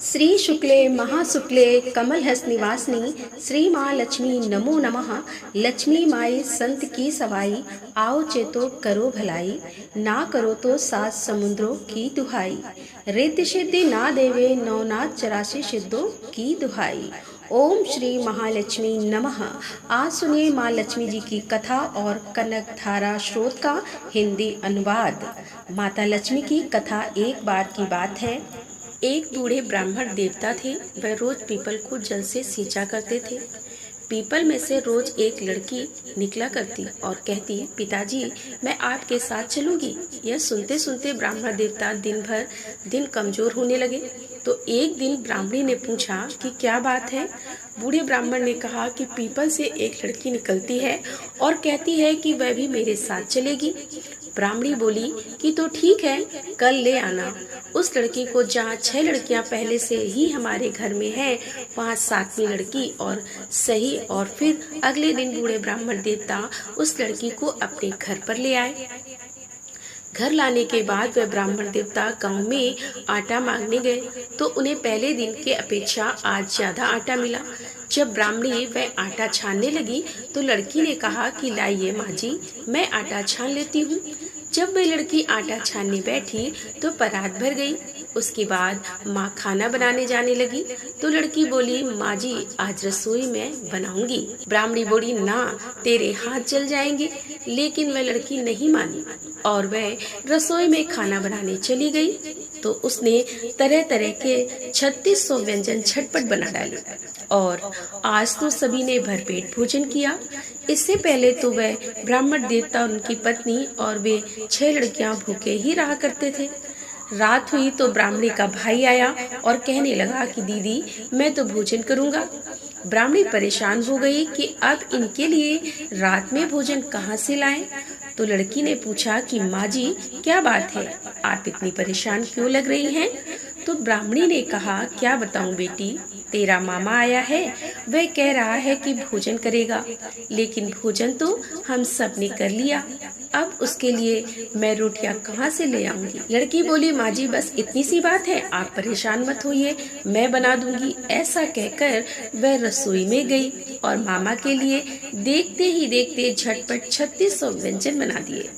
श्री शुक्ले महाशुक्ले कमलहस्त निवासिनी श्री माँ लक्ष्मी नमो नमः। लक्ष्मी माई संत की सवाई, आओ चेतो करो भलाई, ना करो तो सात समुद्रों की दुहाई। रिद्धि सिद्धि ना देवे नवनाथ 84 सिद्धों की दुहाई। ओम श्री महालक्ष्मी नमः। आज सुनिए माँ लक्ष्मी जी की कथा और कनक धारा स्रोत का हिंदी अनुवाद। माता लक्ष्मी की कथा। एक बार की बात है, एक बूढ़े ब्राह्मण देवता थे। वह रोज पीपल को जल से सींचा करते थे। पीपल में से रोज एक लड़की निकला करती और कहती, पिताजी मैं आपके साथ चलूंगी। यह सुनते सुनते ब्राह्मण देवता दिन कमजोर होने लगे। तो एक दिन ब्राह्मणी ने पूछा कि क्या बात है। बूढ़े ब्राह्मण ने कहा कि पीपल से एक लड़की निकलती है और कहती है कि वह भी मेरे साथ चलेगी। ब्राह्मणी बोली कि तो ठीक है, कल ले आना। उस लड़की को जहाँ 6 लड़कियां पहले से ही हमारे घर में हैं, वहाँ 7वीं लड़की और सही। और फिर अगले दिन बूढ़े ब्राह्मण देवता उस लड़की को अपने घर पर ले आए। घर लाने के बाद वह ब्राह्मण देवता गांव में आटा मांगने गए तो उन्हें पहले दिन के अपेक्षा आज ज्यादा आटा मिला। जब ब्राह्मणी वह आटा छानने लगी तो लड़की ने कहा कि लाइए माँ जी, मैं आटा छान लेती हूँ। जब वह लड़की आटा छानने बैठी तो परात भर गई। उसके बाद माँ खाना बनाने जाने लगी तो लड़की बोली, माँ जी आज रसोई में बनाऊंगी। ब्राह्मणी बोली, ना तेरे हाथ जल जाएंगे। लेकिन वह लड़की नहीं मानी और वह रसोई में खाना बनाने चली गई। तो उसने तरह तरह के 3600 व्यंजन झटपट बना डाले और आज तो सभी ने भरपेट भोजन किया। इससे पहले तो वह ब्राह्मण देवता, उनकी पत्नी और वे 6 लड़कियां भूखे ही रहा करते थे। रात हुई तो ब्राह्मणी का भाई आया और कहने लगा कि दीदी मैं तो भोजन करूंगा। ब्राह्मणी परेशान हो गई कि अब इनके लिए रात में भोजन कहाँ से लाएं। तो लड़की ने पूछा कि माँ जी क्या बात है, आप इतनी परेशान क्यों लग रही हैं? तो ब्राह्मणी ने कहा, क्या बताऊं बेटी, तेरा मामा आया है। वह कह रहा है कि भोजन करेगा, लेकिन भोजन तो हम सब ने कर लिया। अब उसके लिए मैं रोटियां कहाँ से ले आऊंगी? लड़की बोली, माँ जी बस इतनी सी बात है, आप परेशान मत होइए, मैं बना दूंगी। ऐसा कहकर वह रसोई में गई और मामा के लिए देखते ही देखते झटपट 3600 व्यंजन बना दिए।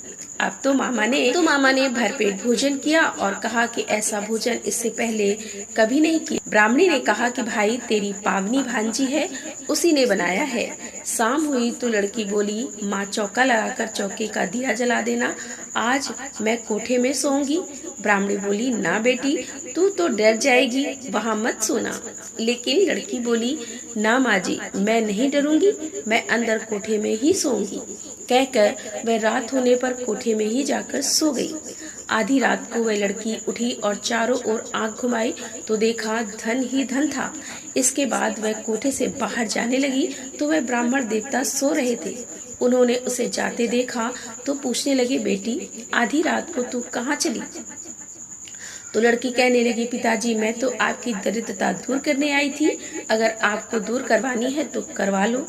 अब तो मामा ने भरपेट भोजन किया और कहा कि ऐसा भोजन इससे पहले कभी नहीं किया। ब्राह्मणी ने कहा कि भाई तेरी पावनी भांजी है, उसी ने बनाया है। शाम हुई तो लड़की बोली, माँ चौका लगाकर चौके का दिया जला देना, आज मैं कोठे में सोऊंगी। ब्राह्मणी बोली, ना बेटी तू तो डर जाएगी, वहाँ मत सोना। लेकिन लड़की बोली, ना माँ जी मैं नहीं डरूंगी, मैं अंदर कोठे में ही सोऊंगी। कहकर वह रात होने पर कोठे में ही जाकर सो गई। आधी रात को वह लड़की उठी और चारों ओर आंख घुमाई तो देखा धन ही धन था। इसके बाद वह कोठे से बाहर जाने लगी तो वह ब्राह्मण देवता सो रहे थे। उन्होंने उसे जाते देखा तो पूछने लगे, बेटी आधी रात को तू कहाँ चली? तो लड़की कहने लगी, पिताजी मैं तो आपकी दरिद्रता दूर करने आई थी, अगर आपको दूर करवानी है तो करवा लो।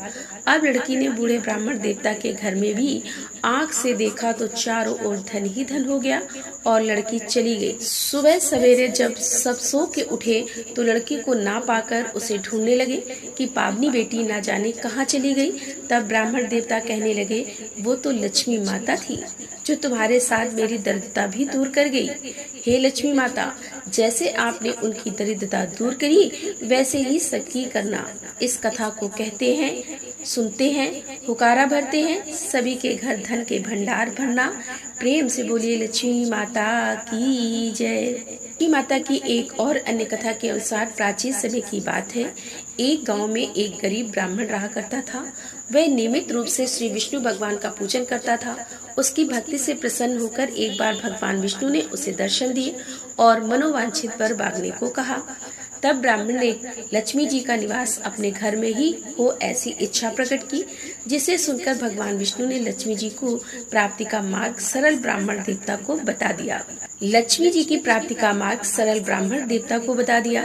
अब लड़की ने बूढ़े ब्राह्मण देवता के घर में भी आंख से देखा तो चारों ओर धन ही धन हो गया और लड़की चली गई। सुबह सवेरे जब सब सो के उठे तो लड़की को ना पाकर उसे ढूंढने लगे कि पावनी बेटी ना जाने कहाँ चली गई। तब ब्राह्मण देवता कहने लगे, वो तो लक्ष्मी माता थी जो तुम्हारे साथ मेरी दरिद्रता भी दूर कर गई। हे लक्ष्मी माता, जैसे आपने उनकी दरिद्रता दूर करी वैसे ही सबकी करना। इस कथा को कहते हैं, सुनते हैं, हुकारा भरते हैं, सभी के घर धन के भंडार भरना। प्रेम से बोलिए लक्ष्मी माता की जय। लक्ष्मी माता की एक और अन्य कथा के अनुसार प्राचीन समय की बात है। एक गांव में एक गरीब ब्राह्मण रहा करता था। वह नियमित रूप से श्री विष्णु भगवान का पूजन करता था। उसकी भक्ति से प्रसन्न होकर एक बार भगवान विष्णु ने उसे दर्शन दिए और मनोवांछित वर मांगने को कहा। तब ब्राह्मण ने लक्ष्मी जी का निवास अपने घर में ही हो ऐसी इच्छा प्रकट की। जिसे सुनकर भगवान विष्णु ने लक्ष्मी जी को प्राप्ति का मार्ग सरल ब्राह्मण देवता को बता दिया। लक्ष्मी जी की प्राप्ति का मार्ग सरल ब्राह्मण देवता को बता दिया।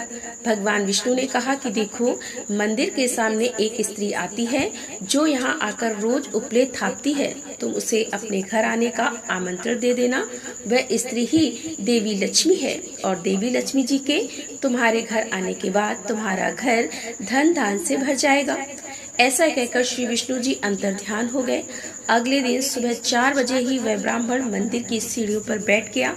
भगवान विष्णु ने कहा कि देखो, मंदिर के सामने एक स्त्री आती है जो यहाँ आकर रोज उपले थापती है। तुम उसे अपने घर आने का आमंत्रण दे देना। वह स्त्री ही देवी लक्ष्मी है और देवी लक्ष्मी जी के तुम्हारे घर आने के बाद तुम्हारा घर धन धान से भर जाएगा। ऐसा कहकर श्री विष्णु जी अंतर्ध्यान हो गए। अगले दिन सुबह 4 बजे ही वह ब्राह्मण मंदिर की सीढ़ियों पर बैठ गया।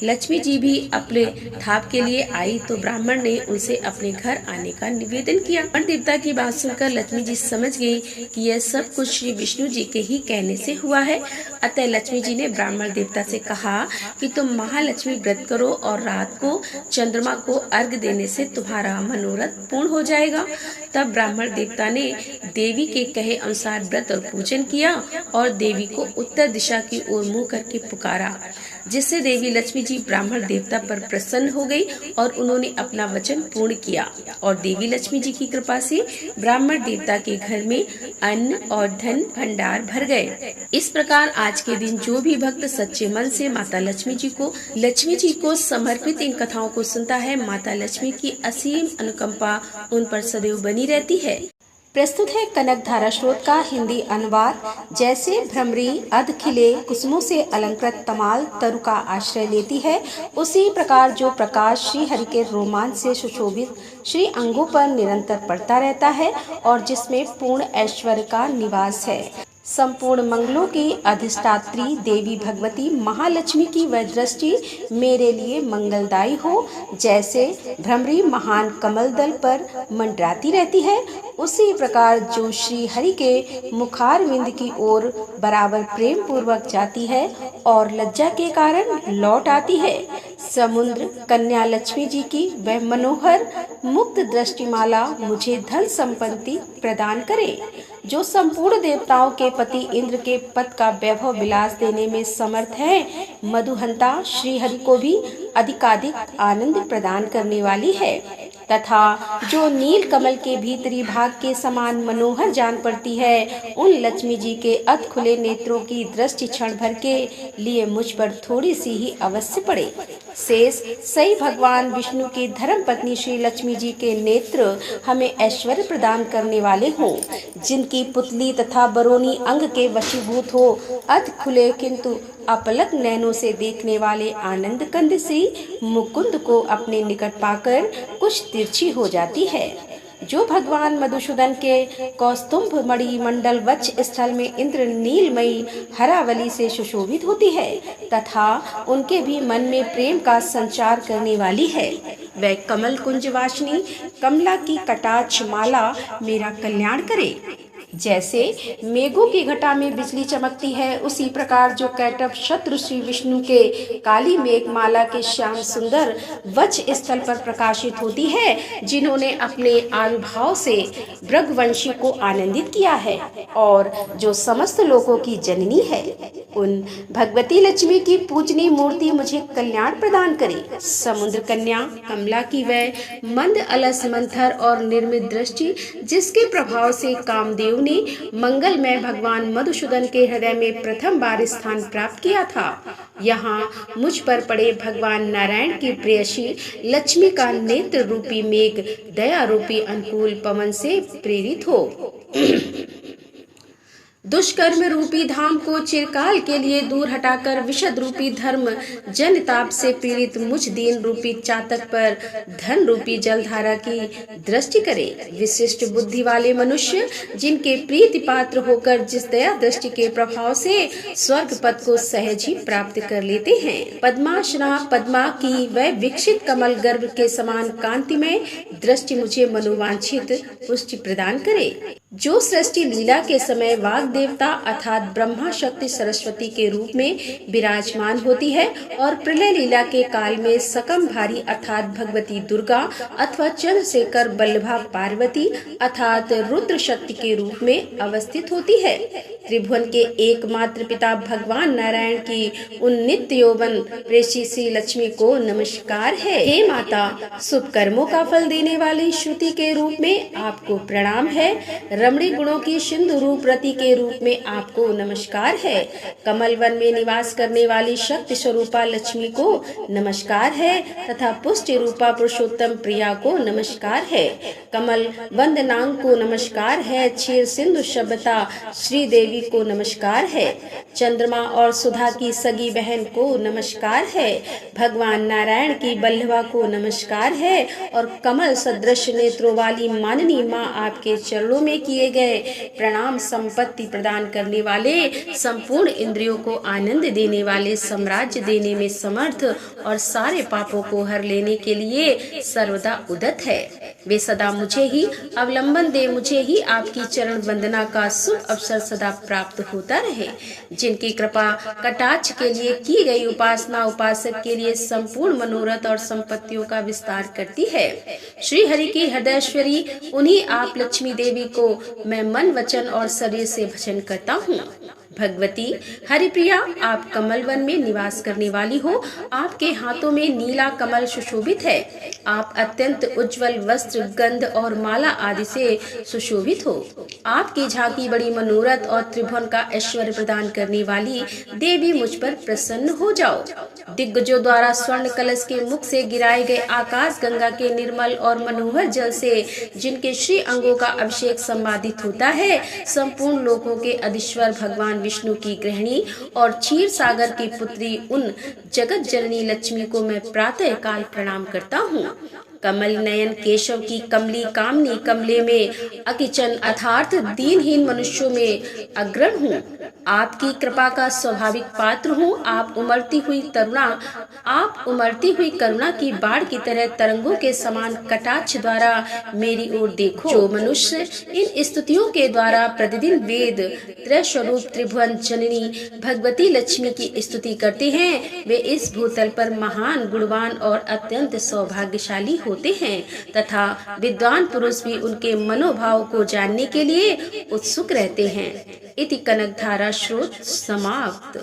लक्ष्मी जी भी अपने थाप के लिए आई तो ब्राह्मण ने उनसे अपने घर आने का निवेदन किया। देवता की बात सुनकर लक्ष्मी जी समझ गई कि यह सब कुछ श्री विष्णु जी के ही कहने से हुआ है। अतः लक्ष्मी जी ने ब्राह्मण देवता से कहा कि तुम महालक्ष्मी व्रत करो और रात को चंद्रमा को अर्घ देने से तुम्हारा मनोरथ पूर्ण हो जाएगा। तब ब्राह्मण देवता ने देवी के कहे अनुसार व्रत और पूजन किया और देवी को उत्तर दिशा की ओर मुंह करके पुकारा, जिससे देवी लक्ष्मी जी ब्राह्मण देवता पर प्रसन्न हो गई और उन्होंने अपना वचन पूर्ण किया और देवी लक्ष्मी जी की कृपा से ब्राह्मण देवता के घर में अन्न और धन भंडार भर गए। इस प्रकार आज के दिन जो भी भक्त सच्चे मन से माता लक्ष्मी जी को समर्पित इन कथाओं को सुनता है, माता लक्ष्मी की असीम अनुकंपा उन पर सदैव बनी रहती है। प्रस्तुत है कनक धारा स्रोत का हिंदी अनुवाद। जैसे भ्रमरी अध खिले कुसुमों से अलंकृत तमाल तरु का आश्रय लेती है, उसी प्रकार जो प्रकाश श्री हरि के रोमांच से सुशोभित श्री अंगों पर निरंतर पड़ता रहता है और जिसमें पूर्ण ऐश्वर्य का निवास है। संपूर्ण मंगलों की अधिष्ठात्री देवी भगवती महालक्ष्मी की वह दृष्टि मेरे लिए मंगलदायी हो। जैसे भ्रमरी महान कमल दल पर मंडराती रहती है, उसी प्रकार जो श्री हरि के मुखारविंद की ओर बराबर प्रेम पूर्वक जाती है और लज्जा के कारण लौट आती है। समुद्र कन्या लक्ष्मी जी की वह मनोहर मुक्त दृष्टिमाला मुझे धन संपत्ति प्रदान करे। जो संपूर्ण देवताओं के पति इंद्र के पद का वैभव विलास देने में समर्थ है, मधुहंता श्री हरि को भी अधिकाधिक आनंद प्रदान करने वाली है, तथा जो नील कमल के भीतरी भाग के समान मनोहर जान पड़ती है, उन लक्ष्मी जी के अध खुले नेत्रों की दृष्टि क्षण भर के लिए मुझ पर थोड़ी सी ही अवश्य पड़े। शेष सही भगवान विष्णु की धर्म पत्नी श्री लक्ष्मी जी के नेत्र हमें ऐश्वर्य प्रदान करने वाले हों, जिनकी पुतली तथा बरोनी अंग के वशीभूत हो। अध खुले किंतु अपलक नैनों से देखने वाले आनंद कंद श्री मुकुंद को अपने निकट पाकर कुछ तिरछी हो जाती है। जो भगवान मधुसूदन के कौस्तुभ मणि मंडल वक्ष स्थल में इंद्र नीलमयी हरावली से सुशोभित होती है तथा उनके भी मन में प्रेम का संचार करने वाली है, वह कमल कुंज वासिनी कमला की कटाक्ष माला मेरा कल्याण करे। जैसे मेघों की घटा में बिजली चमकती है, उसी प्रकार जो कैटभ शत्रु श्री विष्णु के काली मेघ माला के श्याम सुंदर वक्ष स्थल पर प्रकाशित होती है, जिन्होंने अपने आविर्भाव से भृगवंशी को आनंदित किया है और जो समस्त लोगों की जननी है, उन भगवती लक्ष्मी की पूजनीय मूर्ति मुझे कल्याण प्रदान करे। समुद्र कन्या कमला की वह मंद अलस मंथर और निर्मित दृष्टि, जिसके प्रभाव से कामदेव ने मंगलमय भगवान मधुसूदन के हृदय में प्रथम बार स्थान प्राप्त किया था, यहाँ मुझ पर पड़े भगवान नारायण की प्रेयसी लक्ष्मी का नेत्र रूपी मेघ दया रूपी अनुकूल पवन से प्रेरित हो दुष्कर्म रूपी धाम को चिरकाल के लिए दूर हटाकर विशद रूपी धर्म जनताप से पीड़ित मुझ दीन रूपी चातक पर धन रूपी जलधारा की दृष्टि करे। विशिष्ट बुद्धि वाले मनुष्य जिनके प्रीति पात्र होकर जिस दया दृष्टि के प्रभाव से स्वर्ग पद को सहज ही प्राप्त कर लेते हैं, पद्मासना पद्मा की वह विकसित कमल गर्भ के समान कांतिमय दृष्टि मुझे मनोवांछित पुष्टि प्रदान करे। जो सृष्टि लीला के समय वाग देवता अर्थात ब्रह्मा शक्ति सरस्वती के रूप में विराजमान होती है और प्रलय लीला के काल में सकम भारी अर्थात भगवती दुर्गा अथवा चंद्रशेखर बल्लभा पार्वती अर्थात रुद्र शक्ति के रूप में अवस्थित होती है। त्रिभुवन के एकमात्र पिता भगवान नारायण की उन नित्य यौवन प्रेषी श्री लक्ष्मी को नमस्कार है। हे माता, शुभ कर्मों का फल देने वाली श्रुति के रूप में आपको प्रणाम है। रमणी गुणों की सिंधु रूप रति के रूप में आपको नमस्कार है। कमल वन में निवास करने वाली शक्ति स्वरूपा लक्ष्मी को नमस्कार है तथा पुष्टि रूपा पुरुषोत्तम प्रिया को नमस्कार है। कमल वंदनांग को नमस्कार है। क्षीर सिंधु सभ्यता श्री देवी को नमस्कार है। चंद्रमा और सुधा की सगी बहन को नमस्कार है। भगवान नारायण की बल्लभा को नमस्कार है। और कमल सदृश नेत्रों वाली माननी माँ आपके चरणों में किए गए प्रणाम संपत्ति प्रदान करने वाले, संपूर्ण इंद्रियों को आनंद देने वाले, साम्राज्य देने में समर्थ और सारे पापों को हर लेने के लिए सर्वदा उदत है। वे सदा मुझे ही अवलंबन दे, मुझे ही आपकी चरण वंदना का शुभ अवसर सदा प्राप्त होता रहे। जिनकी कृपा कटाक्ष के लिए की गई उपासना उपासक के लिए संपूर्ण मनोरथ और संपत्तियों का विस्तार करती है। श्री हरि की हृदयेश्वरी उन्हीं आप लक्ष्मी देवी को मैं मन वचन और शरीर से भजन करता हूँ। भगवती हरिप्रिया, आप कमल वन में निवास करने वाली हो। आपके हाथों में नीला कमल सुशोभित है। आप अत्यंत उज्जवल वस्त्र, गंध और माला आदि से सुशोभित हो। आपकी झांकी बड़ी मनोरथ और त्रिभुवन का ऐश्वर्य प्रदान करने वाली देवी, मुझ पर प्रसन्न हो जाओ। दिग्गजों द्वारा स्वर्ण कलश के मुख से गिराए गए आकाश गंगा के निर्मल और मनोहर जल से जिनके श्री अंगों का अभिषेक संपादित होता है, संपूर्ण लोकों के अधीश्वर भगवान विष्णु की गृहिणी और क्षीर सागर की पुत्री उन जगत जननी लक्ष्मी को मैं प्रातः काल प्रणाम करता हूँ। कमल नयन केशव की कमली कामनी कमले में अकिचन अर्थात दीनहीन मनुष्यों में अग्रण हूँ। आपकी कृपा का स्वाभाविक पात्र हूँ। आप उमड़ती हुई करुणा की बाढ़ की तरह तरंगों के समान कटाक्ष द्वारा मेरी ओर देखो। जो मनुष्य इन स्तुतियों के द्वारा प्रतिदिन वेद त्रयस्वरूप त्रिभुवन जननी भगवती लक्ष्मी की स्तुति करते हैं, वे इस भूतल पर महान, गुणवान और अत्यंत सौभाग्यशाली होते हैं तथा विद्वान पुरुष भी उनके मनोभाव को जानने के लिए उत्सुक रहते हैं। इति कनकधारा स्रोत समाप्त।